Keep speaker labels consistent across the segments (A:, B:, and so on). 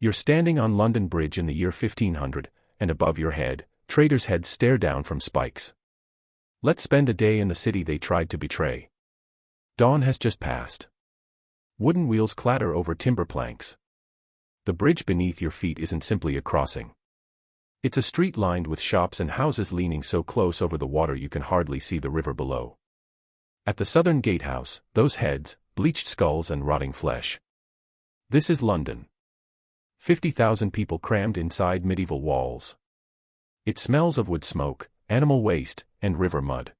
A: You're standing on London Bridge in the year 1500, and above your head, traders' heads stare down from spikes. Let's spend a day in the city they tried to betray. Dawn has just passed. Wooden wheels clatter over timber planks. The bridge beneath your feet isn't simply a crossing. It's a street lined with shops and houses leaning so close over the water you can hardly see the river below. At the southern gatehouse, those heads, bleached skulls and rotting flesh. This is London. 50,000 people crammed inside medieval walls. It smells of wood smoke, animal waste, and river mud.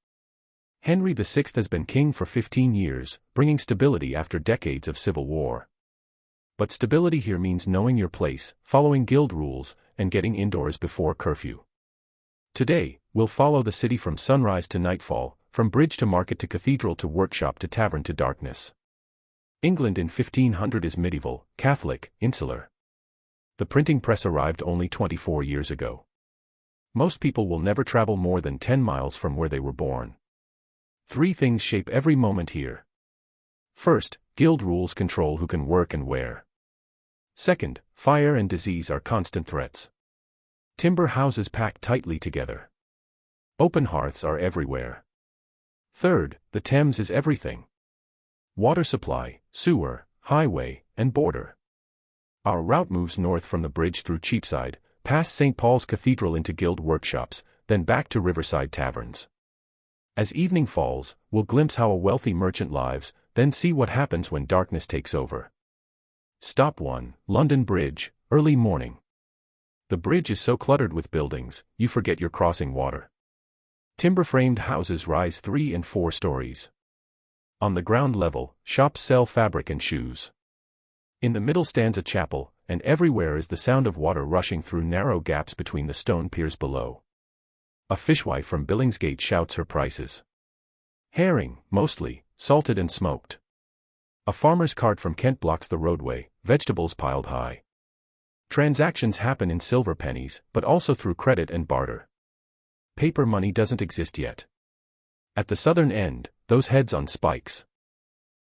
A: Henry VI has been king for 15 years, bringing stability after decades of civil war. But stability here means knowing your place, following guild rules, and getting indoors before curfew. Today, we'll follow the city from sunrise to nightfall, from bridge to market to cathedral to workshop to tavern to darkness. England in 1500 is medieval, Catholic, insular. The printing press arrived only 24 years ago. Most people will never travel more than 10 miles from where they were born. 3 things shape every moment here. First, guild rules control who can work and where. Second, fire and disease are constant threats. Timber houses packed tightly together. Open hearths are everywhere. Third, the Thames is everything. Water supply, sewer, highway, and border. Our route moves north from the bridge through Cheapside, past St. Paul's Cathedral into guild workshops, then back to riverside taverns. As evening falls, we'll glimpse how a wealthy merchant lives, then see what happens when darkness takes over. Stop 1, London Bridge, early morning. The bridge is so cluttered with buildings, you forget you're crossing water. Timber-framed houses rise 3 and 4 stories. On the ground level, shops sell fabric and shoes. In the middle stands a chapel, and everywhere is the sound of water rushing through narrow gaps between the stone piers below. A fishwife from Billingsgate shouts her prices. Herring, mostly, salted and smoked. A farmer's cart from Kent blocks the roadway, vegetables piled high. Transactions happen in silver pennies, but also through credit and barter. Paper money doesn't exist yet. At the southern end, those heads on spikes.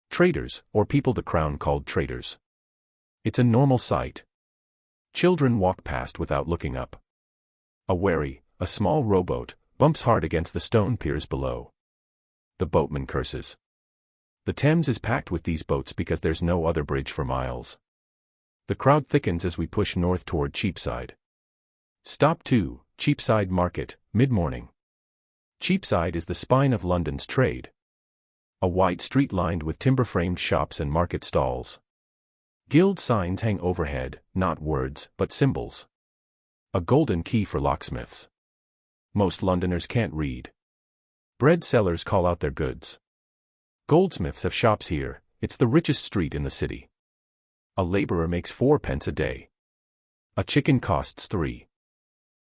A: Traders, or people the crown called traitors. It's a normal sight. Children walk past without looking up. A wherry, a small rowboat, bumps hard against the stone piers below. The boatman curses. The Thames is packed with these boats because there's no other bridge for miles. The crowd thickens as we push north toward Cheapside. Stop 2, Cheapside Market, mid-morning. Cheapside is the spine of London's trade. A wide street lined with timber-framed shops and market stalls. Guild signs hang overhead, not words, but symbols. A golden key for locksmiths. Most Londoners can't read. Bread sellers call out their goods. Goldsmiths have shops here, it's the richest street in the city. A laborer makes 4 pence a day. A chicken costs 3.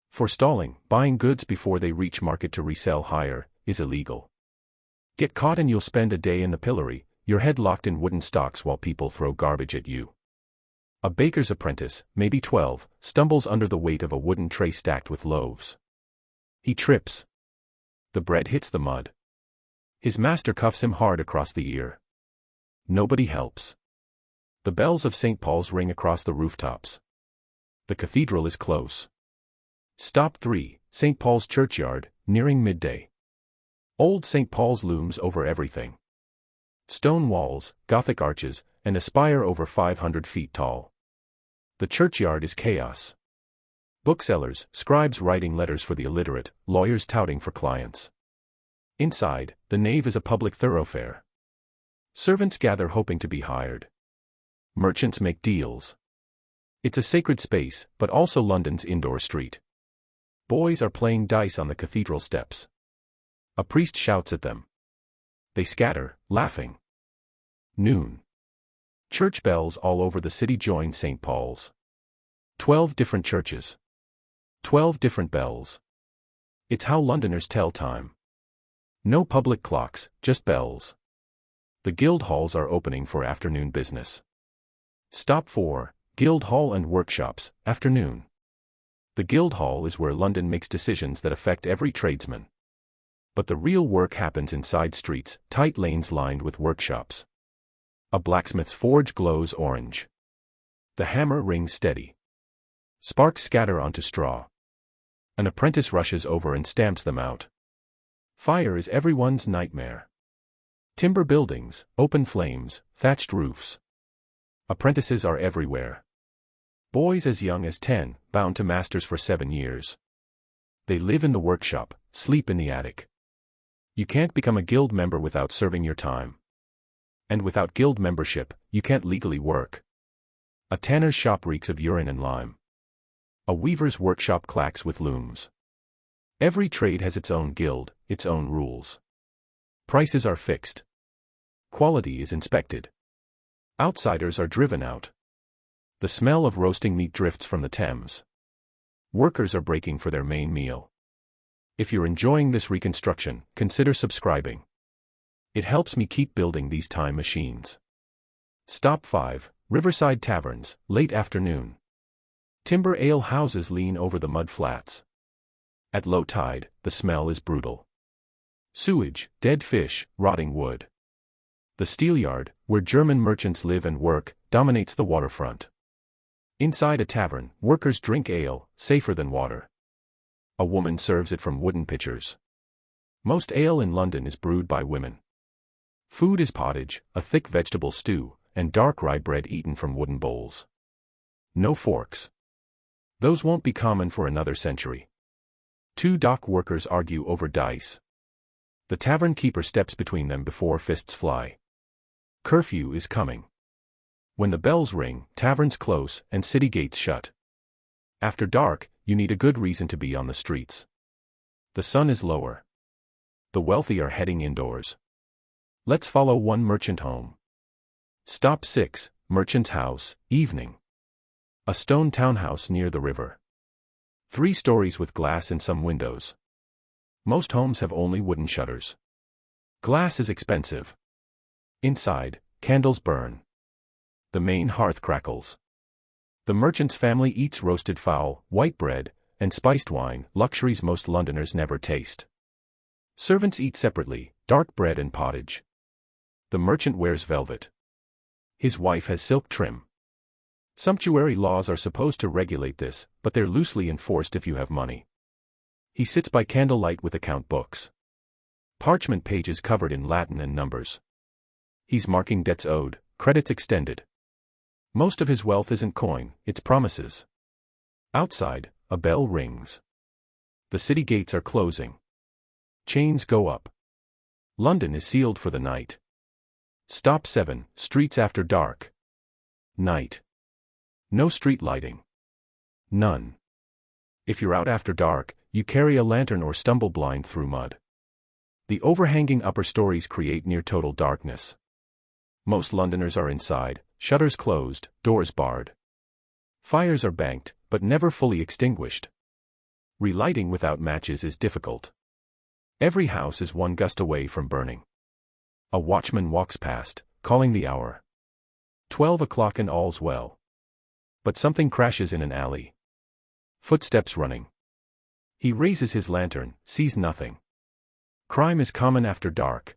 A: For stalling, buying goods before they reach market to resell higher, is illegal. Get caught and you'll spend a day in the pillory, your head locked in wooden stocks while people throw garbage at you. A baker's apprentice, maybe 12, stumbles under the weight of a wooden tray stacked with loaves. He trips. The bread hits the mud. His master cuffs him hard across the ear. Nobody helps. The bells of St. Paul's ring across the rooftops. The cathedral is close. Stop 3, St. Paul's Churchyard, nearing midday. Old St. Paul's looms over everything. Stone walls, Gothic arches, and a spire over 500 feet tall. The churchyard is chaos. Booksellers, scribes writing letters for the illiterate, lawyers touting for clients. Inside, the nave is a public thoroughfare. Servants gather hoping to be hired. Merchants make deals. It's a sacred space, but also London's indoor street. Boys are playing dice on the cathedral steps. A priest shouts at them. They scatter, laughing. Noon. Church bells all over the city join St. Paul's. 12 different churches. 12 different bells. It's how Londoners tell time. No public clocks, just bells. The guild halls are opening for afternoon business. Stop 4, Guild Hall and Workshops, afternoon. The Guild Hall is where London makes decisions that affect every tradesman. But the real work happens in side streets, tight lanes lined with workshops. A blacksmith's forge glows orange. The hammer rings steady. Sparks scatter onto straw. An apprentice rushes over and stamps them out. Fire is everyone's nightmare. Timber buildings, open flames, thatched roofs. Apprentices are everywhere. Boys as young as 10, bound to masters for 7 years. They live in the workshop, sleep in the attic. You can't become a guild member without serving your time. And without guild membership, you can't legally work. A tanner's shop reeks of urine and lime. A weaver's workshop clacks with looms. Every trade has its own guild, its own rules. Prices are fixed. Quality is inspected. Outsiders are driven out. The smell of roasting meat drifts from the Thames. Workers are breaking for their main meal. If you're enjoying this reconstruction, consider subscribing. It helps me keep building these time machines. Stop 5, Riverside Taverns, late afternoon. Timber ale houses lean over the mud flats. At low tide, the smell is brutal. Sewage, dead fish, rotting wood. The steelyard, where German merchants live and work, dominates the waterfront. Inside a tavern, workers drink ale, safer than water. A woman serves it from wooden pitchers. Most ale in London is brewed by women. Food is pottage, a thick vegetable stew, and dark rye bread eaten from wooden bowls. No forks. Those won't be common for another century. 2 dock workers argue over dice. The tavern keeper steps between them before fists fly. Curfew is coming. When the bells ring, taverns close and city gates shut. After dark, you need a good reason to be on the streets. The sun is lower. The wealthy are heading indoors. Let's follow one merchant home. Stop 6, Merchant's House, evening. A stone townhouse near the river. 3 stories with glass in some windows. Most homes have only wooden shutters. Glass is expensive. Inside, candles burn. The main hearth crackles. The merchant's family eats roasted fowl, white bread, and spiced wine, luxuries most Londoners never taste. Servants eat separately, dark bread and pottage. The merchant wears velvet. His wife has silk trim. Sumptuary laws are supposed to regulate this, but they're loosely enforced if you have money. He sits by candlelight with account books. Parchment pages covered in Latin and numbers. He's marking debts owed, credits extended. Most of his wealth isn't coin, it's promises. Outside, a bell rings. The city gates are closing. Chains go up. London is sealed for the night. Stop 7, Streets after dark. Night. No street lighting. None. If you're out after dark, you carry a lantern or stumble blind through mud. The overhanging upper stories create near total darkness. Most Londoners are inside, shutters closed, doors barred. Fires are banked, but never fully extinguished. Relighting without matches is difficult. Every house is one gust away from burning. A watchman walks past, calling the hour. 12 o'clock and all's well. But something crashes in an alley. Footsteps running. He raises his lantern, sees nothing. Crime is common after dark.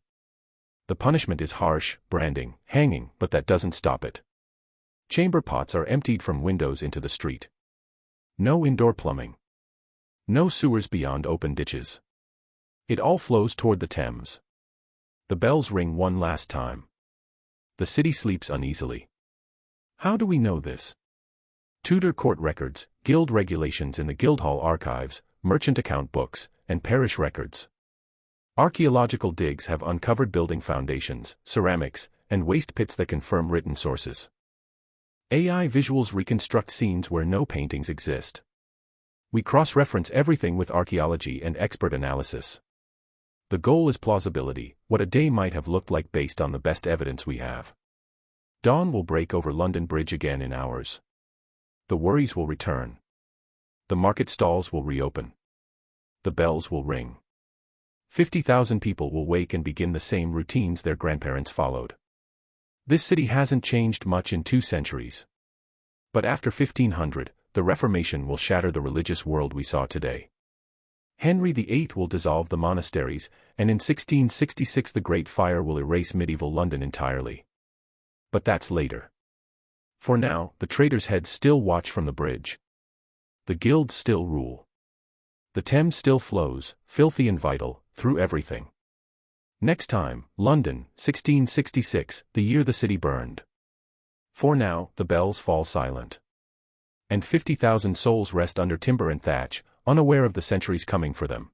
A: The punishment is harsh, branding, hanging, but that doesn't stop it. Chamber pots are emptied from windows into the street. No indoor plumbing. No sewers beyond open ditches. It all flows toward the Thames. The bells ring one last time. The city sleeps uneasily. How do we know this? Tudor court records, guild regulations in the Guildhall archives, merchant account books, and parish records. Archaeological digs have uncovered building foundations, ceramics, and waste pits that confirm written sources. AI visuals reconstruct scenes where no paintings exist. We cross-reference everything with archaeology and expert analysis. The goal is plausibility, what a day might have looked like based on the best evidence we have. Dawn will break over London Bridge again in hours. The worries will return. The market stalls will reopen. The bells will ring. 50,000 people will wake and begin the same routines their grandparents followed. This city hasn't changed much in 2 centuries. But after 1500, the Reformation will shatter the religious world we saw today. Henry VIII will dissolve the monasteries, and in 1666 the Great Fire will erase medieval London entirely. But that's later. For now, the traitors' heads still watch from the bridge. The guilds still rule. The Thames still flows, filthy and vital, through everything. Next time, London, 1666, the year the city burned. For now, the bells fall silent. And 50,000 souls rest under timber and thatch, unaware of the centuries coming for them.